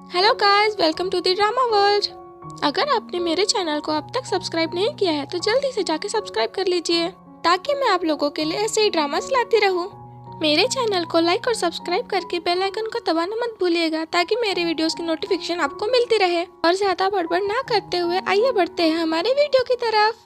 Hello guys, welcome to the drama world. अगर आपने मेरे चैनल को अब तक सब्सक्राइब नहीं किया है तो जल्दी से जाके सब्सक्राइब कर लीजिए ताकि मैं आप लोगों के लिए ऐसे ही ड्रामास लाती रहूं। मेरे चैनल को लाइक और सब्सक्राइब करके बेल आइकन को दबाना मत भूलिएगा ताकि मेरे वीडियोस की नोटिफिकेशन आपको मिलती रहे। और ज्यादा बड़बड़ ना करते हुए आइए बढ़ते हैं हमारे वीडियो की तरफ।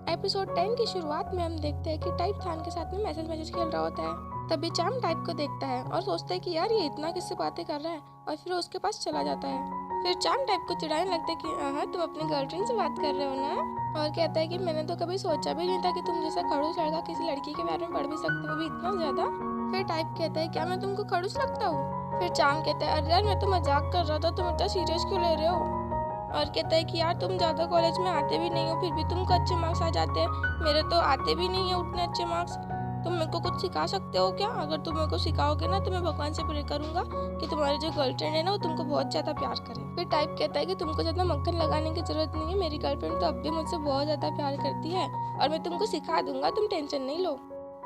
एपिसोड 10 की शुरुआत में हम देखते हैं कि टाइप थान के साथ में मैसेज खेल रहा होता है। तभी चाम टाइप को देखता है और सोचता है कि यार ये इतना किससे बातें कर रहा है, और फिर उसके पास चला जाता है। फिर चाम टाइप को चिढ़ाने लगता है कि हाँ तुम अपनी गर्लफ्रेंड से बात कर रहे हो ना, और कहता है कि मैंने तो कभी सोचा भी नहीं था कि तुम जैसा खड़ूस लड़का किसी लड़की के बारे में पढ़ भी सकते हो, वो भी इतना ज्यादा। फिर टाइप कहता है क्या मैं तुमको खड़ूस लगता हूँ। फिर चाम कहता है अरे यार मैं तो मजाक कर रहा था, तुम इतना सीरियस क्यों ले रहे हो। और कहता है कि यार तुम ज़्यादा कॉलेज में आते भी नहीं हो फिर भी तुमको अच्छे मार्क्स आ जाते हैं, मेरे तो आते भी नहीं है उतने अच्छे मार्क्स। तुम मेरे को कुछ सिखा सकते हो क्या? अगर तुम मेरे को सिखाओगे ना तो मैं भगवान से प्रे करूंगा कि तुम्हारी जो गर्लफ्रेंड है ना वो तुमको बहुत ज़्यादा प्यार करे। फिर टाइप कहता है कि तुमको ज़्यादा मक्खन लगाने की जरूरत नहीं है, मेरी गर्लफ्रेंड तो अब भी मुझसे बहुत ज़्यादा प्यार करती है और मैं तुमको सिखा दूंगा, तुम टेंशन नहीं लो।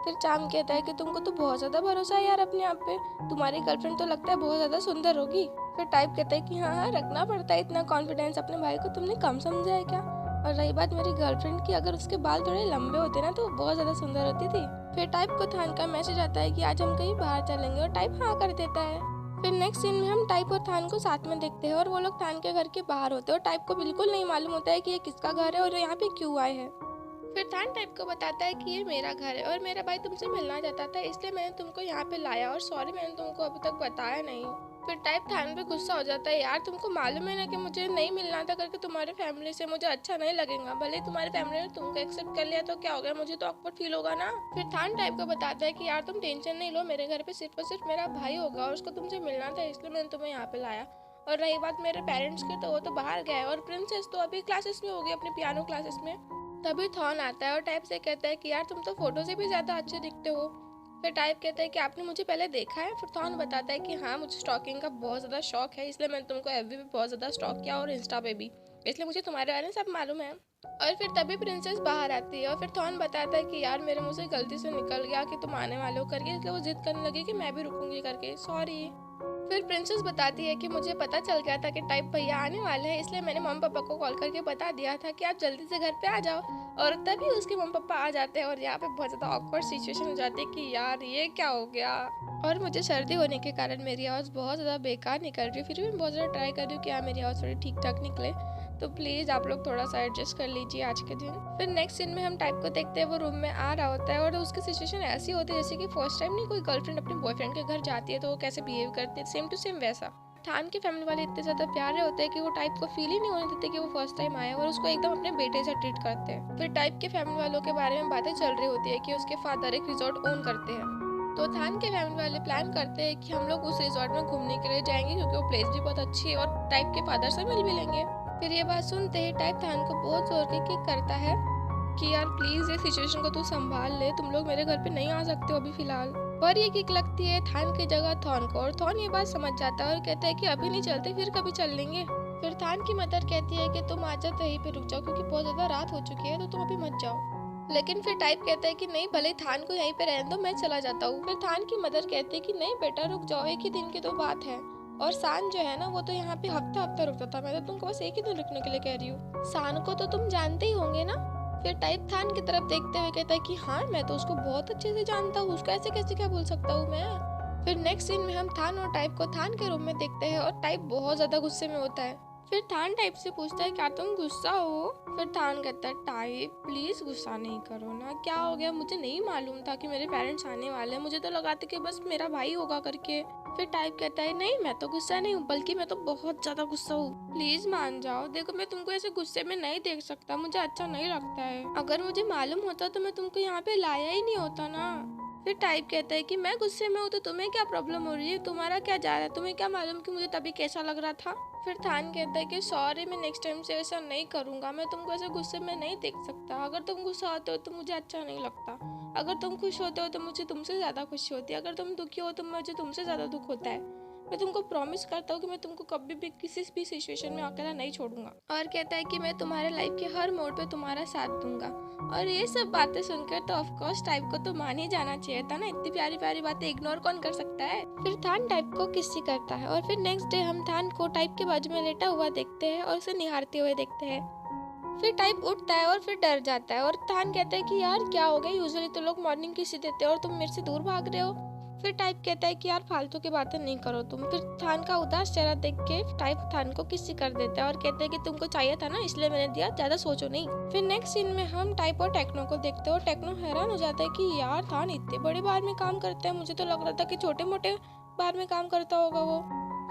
फिर चाम कहता है कि तुमको तो बहुत ज़्यादा भरोसा है यार अपने आप पे, तुम्हारी गर्लफ्रेंड तो लगता है बहुत ज़्यादा सुंदर होगी। फिर टाइप कहता है कि हाँ रखना पड़ता है इतना कॉन्फिडेंस अपने भाई को, तुमने कम समझा है क्या? और रही बात मेरी गर्लफ्रेंड की, अगर उसके बाल थोड़े लंबे होते ना तो वो बहुत ज़्यादा सुंदर होती थी। फिर टाइप को थान का मैसेज आता है कि आज हम कहीं बाहर चलेंगे, और टाइप हाँ कर देता है। फिर नेक्स्ट सीन में हम टाइप और थान को साथ में देखते हैं और वो लोग थान के घर के बाहर होते हैं और टाइप को बिल्कुल नहीं मालूम होता है कि ये किसका घर है और यहाँ पे क्यों आए हैं। फिर थान टाइप को बताता है कि ये मेरा घर है और मेरा भाई तुमसे मिलना चाहता था, इसलिए मैंने तुमको यहाँ पे लाया, और सॉरी मैंने तुमको अभी तक बताया नहीं। फिर टाइप थान पे गुस्सा हो जाता है, यार तुमको मालूम है ना कि मुझे नहीं मिलना था करके तुम्हारे फैमिली से, मुझे अच्छा नहीं लगेगा, भले तुम्हारी फैमिली ने तुमको एक्सेप्ट कर लिया तो क्या हो गया, मुझे तो ऑकवर्ड फील होगा ना। फिर थान टाइप को बताता है कि यार तुम टेंशन नहीं लो, मेरे घर पे सिर्फ और सिर्फ मेरा भाई होगा और उसको तुमसे मिलना था इसलिए मैंने तुम्हें यहाँ पे लाया। और रही बात मेरे पेरेंट्स की तो वो तो बाहर गए और प्रिंसेस तो अभी क्लासेस में होगी अपने पियानो क्लासेस में। तभी थॉन आता है और टाइप से कहता है कि यार तुम तो फोटो से भी ज़्यादा अच्छे दिखते हो। फिर टाइप कहता है कि आपने मुझे पहले देखा है। फिर थॉन बताता है कि हाँ मुझे स्टॉकिंग का बहुत ज़्यादा शौक है, इसलिए मैंने तुमको एफबी पे बहुत ज़्यादा स्टॉक किया और इंस्टा पे भी, इसलिए मुझे तुम्हारे बारे में सब मालूम है। और फिर तभी प्रिंसेस बाहर आती है और फिर थॉन बताता है कि यार मेरे मुँह से गलती से निकल गया कि तुम आने वाले हो करके, इसलिए वो जिद करने लगी कि मैं भी रुकूंगी करके, सॉरी। फिर प्रिंसेस बताती है कि मुझे पता चल गया था कि टाइप भैया आने वाले हैं, इसलिए मैंने मम्मी पापा को कॉल करके बता दिया था कि आप जल्दी से घर पे आ जाओ। और तभी उसके मम्मी पापा आ जाते हैं और यहाँ पे बहुत ज़्यादा ऑकवर्ड सिचुएशन हो जाती है कि यार ये क्या हो गया। और मुझे सर्दी होने के कारण मेरी आवाज़ बहुत ज़्यादा बेकार निकल रही है, फिर भी मैं बहुत ज़्यादा ट्राई कर रही हूँ कि हाँ मेरी आवाज़ थोड़ी ठीक ठाक निकले, तो प्लीज़ आप लोग थोड़ा सा एडजस्ट कर लीजिए आज के दिन। फिर नेक्स्ट सीन में हम टाइप को देखते हैं, वो रूम में आ रहा होता है और उसकी सिचुएशन ऐसी होती है जैसे कि फर्स्ट टाइम नहीं कोई गर्लफ्रेंड अपने बॉयफ्रेंड के घर जाती है तो वो कैसे बिहेव करती है, सेम टू सेम वैसा। थान के फैमिली वाले इतने ज़्यादा प्यारे होते हैं कि वो टाइप को फील ही नहीं होने देते कि वो फर्स्ट टाइम आए और उसको एकदम अपने बेटे से ट्रीट करते हैं। फिर टाइप के फैमिली वालों के बारे में बातें चल रही होती है कि उसके फादर एक रिजॉर्ट ओन करते हैं, तो थान के फैमिली वाले प्लान करते हैं कि हम लोग उस रिजॉर्ट में घूमने के लिए जाएंगे क्योंकि वो प्लेस भी बहुत अच्छी है और टाइप के फादर से मिल भी लेंगे। फिर ये बात सुनते ही टाइप थान को बहुत जोर के किक करता है कि यार प्लीज ये सिचुएशन को तू संभाल ले, तुम लोग मेरे घर पे नहीं आ सकते हो अभी फिलहाल। पर ये किक लगती है थान की जगह थॉन को, और थॉन ये बात समझ जाता है और कहता है कि अभी नहीं चलते, फिर कभी चल लेंगे। फिर थान की मदर कहती है कि तुम आज यहीं पे रुक जाओ क्योंकि बहुत ज्यादा रात हो चुकी है, तो तुम अभी मत जाओ। लेकिन फिर टाइप कहता है कि नहीं भले थान को यहीं पे रहने दो, मैं चला जाता हूँ। फिर थान की मदर कहती है कि नहीं बेटा रुक जाओ, एक ही दिन की तो बात है, और सान जो है ना वो तो यहाँ पे हफ्ता हफ्ता रुकता था, मैं तो तुमको बस एक ही दिन रुकने के लिए कह रही हूँ, सान को तो तुम जानते ही होंगे ना। फिर टाइप थान की तरफ देखते हुए कहता है कि हाँ मैं तो उसको बहुत अच्छे से जानता हूँ, उसको ऐसे कैसे क्या बोल सकता हूँ मैं। फिर नेक्स्ट सीन में हम थान और टाइप को थान के रूम में देखते हैं और टाइप बहुत ज्यादा गुस्से में होता है। फिर थान टाइप से पूछता है क्या तुम गुस्सा हो। फिर थान कहता है टाइप प्लीज गुस्सा नहीं करो ना, क्या हो गया, मुझे नहीं मालूम था कि मेरे पेरेंट्स आने वाले हैं, मुझे तो लगा था कि बस मेरा भाई होगा करके। फिर टाइप कहता है नहीं मैं तो गुस्सा नहीं हूँ, बल्कि मैं तो बहुत ज्यादा गुस्सा हूँ, प्लीज मान जाओ, देखो मैं तुमको ऐसे गुस्से में नहीं देख सकता, मुझे अच्छा नहीं लगता है, अगर मुझे मालूम होता तो मैं तुमको यहाँ पे लाया ही नहीं होता ना। फिर टाइप कहता है कि मैं गुस्से में हूँ तो तुम्हें क्या प्रॉब्लम हो रही है, तुम्हारा क्या जा रहा है, तुम्हें क्या मालूम कि मुझे तभी कैसा लग रहा था। फिर थान कहता है कि सॉरी मैं नेक्स्ट टाइम से ऐसा नहीं करूँगा, मैं तुमको ऐसे गुस्से में नहीं देख सकता, अगर तुम गुस्सा होते हो तो मुझे अच्छा नहीं लगता, अगर तुम खुश होते हो तो मुझे तुमसे ज़्यादा खुशी होती है, अगर तुम दुखी हो तो मुझे तुमसे ज़्यादा दुख होता है। मैं तुमको प्रॉमिस करता हूँ कि मैं तुमको कभी भी किसी भी सिचुएशन में अकेला नहीं छोड़ूंगा। और कहता है कि मैं तुम्हारे लाइफ के हर मोड़ पे तुम्हारा साथ दूंगा। और ये सब बातें सुनकर तो ऑफकोर्स टाइप को तो मान ही जाना चाहिए था ना, इतनी प्यारी प्यारी बातें इग्नोर कौन कर सकता है। फिर थान टाइप को किसी करता है और फिर नेक्स्ट डे हम थान को टाइप के बाजू में लेटा हुआ देखते हैं और उसे निहारते हुए देखते हैं। फिर टाइप उठता है और फिर डर जाता है और थान कहता है कि यार क्या हो गया, यूजुअली तो लोग मॉर्निंग किसी देते हैं और तुम मेरे से दूर भाग रहे हो। फिर टाइप कहता है कि यार फालतू की बातें नहीं करो तुम। फिर थान का उदास चेहरा देख के टाइप थान को किसी कर देता है और कहते हैं कि तुमको चाहिए था ना इसलिए मैंने दिया, ज्यादा सोचो नहीं। फिर नेक्स्ट सीन में हम टाइप और टेक्नो को देखते हैं और टेक्नो हैरान हो जाता है कि यार थान इतने बड़े बार में काम करता है, मुझे तो लग रहा था कि छोटे मोटे बार में काम करता होगा वो।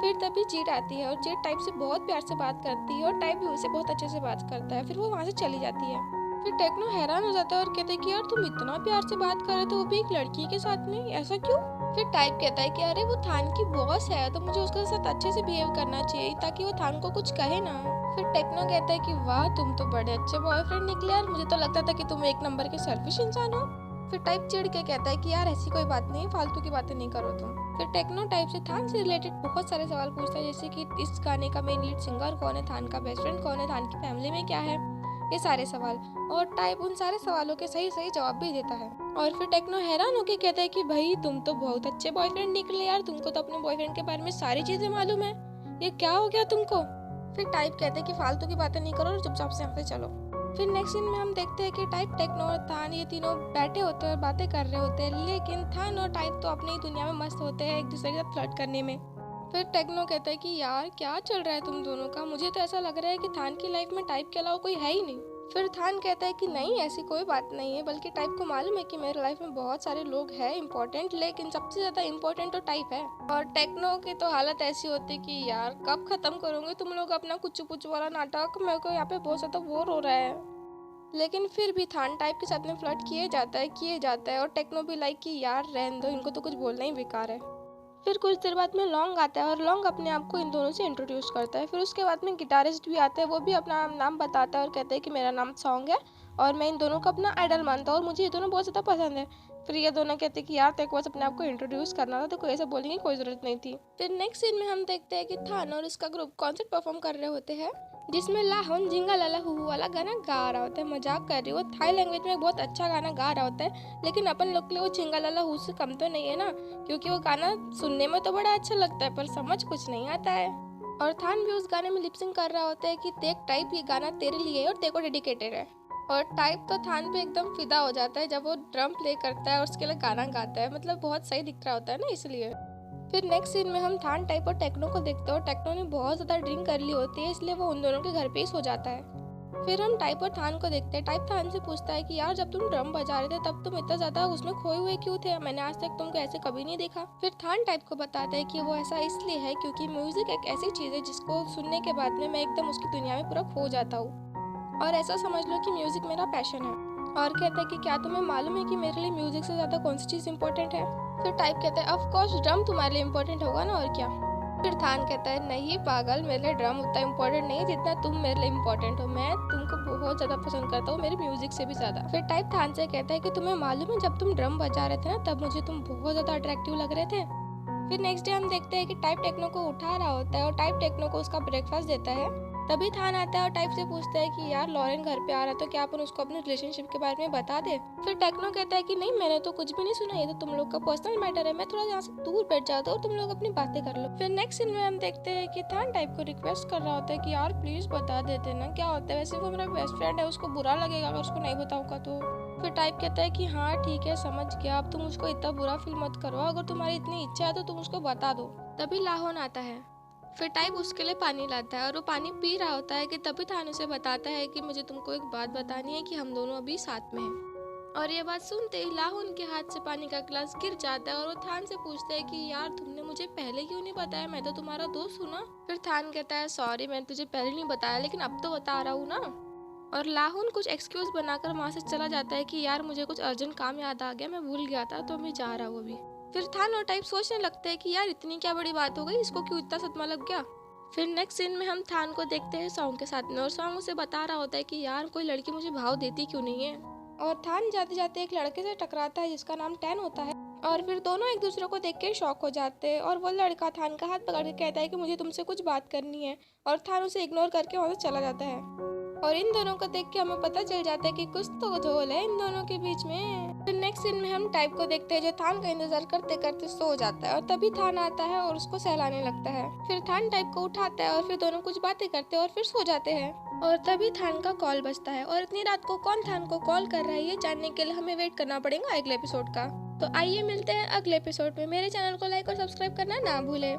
फिर तभी जीत आती है और जीत टाइप से बहुत प्यार से बात करती है और टाइप भी उसे बहुत अच्छे से बात करता है। फिर वो वहाँ से चली जाती है। फिर टेक्नो हैरान हो जाता है और कहते हैं कि यार तुम इतना प्यार से बात कर रहे थे वो भी एक लड़की के साथ में, ऐसा क्यों? फिर टाइप कहता है कि अरे वो थान की बॉस है तो मुझे उसके साथ अच्छे से बिहेव करना चाहिए ताकि वो थान को कुछ कहे ना। फिर टेक्नो कहता है कि वाह तुम तो बड़े अच्छे बॉयफ्रेंड निकले यार, मुझे तो लगता था कि तुम एक नंबर के सेल्फिश इंसान हो। फिर टाइप चिढ़ के कहता है कि यार ऐसी कोई बात नहीं, फालतू की बातें नहीं करो तुम। फिर टेक्नो टाइप से थान से रिलेटेड बहुत सारे सवाल पूछता है, जैसे कि इस गाने का मेन लीड सिंगर कौन है, थान का बेस्ट फ्रेंड कौन है, थान की फैमिली में क्या है, ये सारे सवाल। और टाइप उन सारे सवालों के सही सही जवाब भी देता है। और फिर टेक्नो हैरान होकर कहता है कि भाई तुम तो बहुत अच्छे बॉयफ्रेंड निकले यार, तुमको तो अपने बॉयफ्रेंड के बारे में सारी चीजें मालूम है, ये क्या हो गया तुमको? फिर टाइप कहते हैं कि फालतू की बातें नहीं करो और चुपचाप से यहाँ से चलो। फिर नेक्स्ट सीन में हम देखते हैं कि टाइप, टेक्नो और थान ये तीनों बैठे होते हैं और बातें कर रहे होते हैं, लेकिन थान और टाइप तो अपनी ही दुनिया में मस्त होते हैं एक दूसरे के साथ फ्लर्ट करने में। फिर टेक्नो कहता है कि यार क्या चल रहा है तुम दोनों का, मुझे तो ऐसा लग रहा है कि थान की लाइफ में टाइप के अलावा कोई है ही नहीं। फिर थान कहता है कि नहीं ऐसी कोई बात नहीं है, बल्कि टाइप को मालूम है कि मेरे लाइफ में बहुत सारे लोग हैं इम्पोर्टेंट, लेकिन सबसे ज्यादा इम्पोर्टेंट तो टाइप है। और टेक्नो की तो हालत ऐसी होती कि यार कब खत्म करोगे तुम लोग अपना कुछ पुच्चू वाला नाटक, मेरे को यहाँ पे बहुत ज्यादा बोर हो रहा है। लेकिन फिर भी थान टाइप के साथ में फ्लर्ट किए जाता है और टेक्नो भी लाइक कि यार रहने दो, इनको तो कुछ बोलना ही बेकार है। फिर कुछ देर बाद में लॉन्ग आता है और लॉन्ग अपने आप को इन दोनों से इंट्रोड्यूस करता है। फिर उसके बाद में गिटारिस्ट भी आता है, वो भी अपना नाम बताता है और कहता है कि मेरा नाम सॉन्ग है और मैं इन दोनों को अपना आइडल मानता हूँ और मुझे ये दोनों बहुत ज़्यादा पसंद है। फिर ये दोनों कहते हैं कि यार तेरे को बस अपने आप को इंट्रोड्यूस करना था, तो कोई ऐसा बोलने की कोई ज़रूरत नहीं थी। फिर नेक्स्ट सीन में हम देखते हैं कि थान और इसका ग्रुप कॉन्सर्ट परफॉर्म कर रहे होते हैं, जिसमें लाहौन जिंगा लाला हुहू वाला गाना गा रहा होता है। मजाक कर रही, वो थाई लैंग्वेज में बहुत अच्छा गाना गा रहा होता है, लेकिन अपन लोग के लिए वो जिंगा लाला हू से कम तो नहीं है ना, क्योंकि वो गाना सुनने में तो बड़ा अच्छा लगता है पर समझ कुछ नहीं आता है। और थान भी उस गाने में लिपसिंग कर रहा होता है कि देख टाइप ये गाना तेरे लिए है और तेरे को डेडिकेटेड है। और टाइप तो थान पे एकदम फिदा हो जाता है जब वो ड्रम प्ले करता है और उसके लिए गाना गाता है, मतलब बहुत सही दिख रहा होता है ना इसलिए। फिर नेक्स्ट सीन में हम थान टाइप और टेक्नो को देखते हैं और टेक्नो ने बहुत ज़्यादा ड्रिंक कर ली होती है, इसलिए वो उन दोनों के घर पे ही सो जाता है। फिर हम टाइप और थान को देखते हैं। टाइप थान से पूछता है कि यार जब तुम ड्रम बजा रहे थे तब तुम इतना ज़्यादा उसमें खोए हुए क्यों थे, मैंने आज तक तुमको ऐसे कभी नहीं देखा। फिर थान टाइप को बताता है कि वो ऐसा इसलिए है क्योंकि म्यूजिक एक ऐसी चीज़ है जिसको सुनने के बाद में मैं एकदम उसकी दुनिया में पूरा खो जाता हूँ, और ऐसा समझ लो कि म्यूजिक मेरा पैशन है। और कहता है कि क्या तुम्हें मालूम है कि मेरे लिए म्यूजिक से ज़्यादा कौन सी चीज़ इंपॉर्टेंट है? फिर टाइप कहता है ऑफ कोर्स ड्रम तुम्हारे लिए इम्पोर्टेंट होगा ना, और क्या। फिर थान कहता है नहीं पागल, मेरे लिए ड्रम उतना इम्पोर्टेंट नहीं है जितना तुम मेरे लिए इम्पोर्टेंट हो, मैं तुमको बहुत ज़्यादा पसंद करता हूँ मेरे म्यूजिक से भी ज़्यादा। फिर टाइप थान से कहता है कि तुम्हें मालूम है जब तुम ड्रम बजा रहे थे ना तब मुझे तुम बहुत ज़्यादा अट्रैक्टिव लग रहे थे। फिर नेक्स्ट डे हम देखते हैं कि टाइप टेक्नो को उठा रहा होता है और टाइप टेक्नो को उसका ब्रेकफास्ट देता है। तभी थान आता है और टाइप से पूछता है कि यार लॉरेन घर पे आ रहा तो क्या अपन उसको अपने रिलेशनशिप के बारे में बता दे। फिर टेक्नो कहता है कि नहीं मैंने तो कुछ भी नहीं सुना, ये तो तुम लोग का पर्सनल मैटर है, मैं थोड़ा यहाँ से दूर बैठ जाता हूँ और तुम लोग अपनी बातें कर लो। फिर नेक्स्ट सीन में हम देखते हैं कि थान टाइप को रिक्वेस्ट कर रहा होता है कि यार प्लीज बता देते ना क्या होता है, वैसे वो मेरा बेस्ट फ्रेंड है, उसको बुरा लगेगा अगर उसको नहीं बताऊंगा तो। फिर टाइप कहता है कि हाँ ठीक है समझ गया, अब तुम उसको इतना बुरा फील मत करो, अगर तुम्हारी इतनी इच्छा है तो तुम उसको बता दो। तभी लाहौन आता है। फिर टाइप उसके लिए पानी लाता है और वो पानी पी रहा होता है कि तभी थान उसे बताता है कि मुझे तुमको एक बात बतानी है कि हम दोनों अभी साथ में हैं। और ये बात सुनते ही लाहौन के हाथ से पानी का गिलास गिर जाता है और वो थान से पूछता है कि यार तुमने मुझे पहले क्यों नहीं बताया, मैं तो तुम्हारा दोस्त हूँ ना। फिर थान कहता है सॉरी मैंने तुझे पहले नहीं बताया, लेकिन अब तो बता रहा हूँ ना। और लाहौन कुछ एक्सक्यूज बनाकर वहाँ से चला जाता है कि यार मुझे कुछ अर्जेंट काम याद आ गया, मैं भूल गया था तो मैं जा रहा हूँ अभी। फिर थान और टाइप सोचने लगते हैं कि यार इतनी क्या बड़ी बात हो गई, इसको क्यों इतना सदमा लग गया। फिर नेक्स्ट सीन में हम थान को देखते हैं सॉन्ग के साथ में और सॉन्ग उसे बता रहा होता है कि यार कोई लड़की मुझे भाव देती क्यों नहीं है। और थान जाते जाते एक लड़के से टकराता है जिसका नाम टैन होता है और फिर दोनों एक दूसरे को देख के शॉक हो जाते हैं और वो लड़का थान का हाथ पकड़ के कहता है कि मुझे तुमसे कुछ बात करनी है, और थान उसे इग्नोर करके वहाँ से चला जाता है। और इन दोनों को देख के हमें पता चल जाता है कि कुछ तो झोल है इन दोनों के बीच में। फिर नेक्स्ट सीन में हम टाइप को देखते हैं जो थान का इंतजार करते करते सो जाता है, और तभी थान आता है और उसको सहलाने लगता है। फिर थान टाइप को उठाता है और फिर दोनों कुछ बातें करते हैं और फिर सो जाते हैं। और तभी थान का कॉल बजता है, और इतनी रात को कौन थान को कॉल कर रहा है ये जानने के लिए हमें वेट करना पड़ेगा अगले एपिसोड का। तो आइए मिलते हैं अगले एपिसोड में। मेरे चैनल को लाइक और सब्सक्राइब करना ना भूले।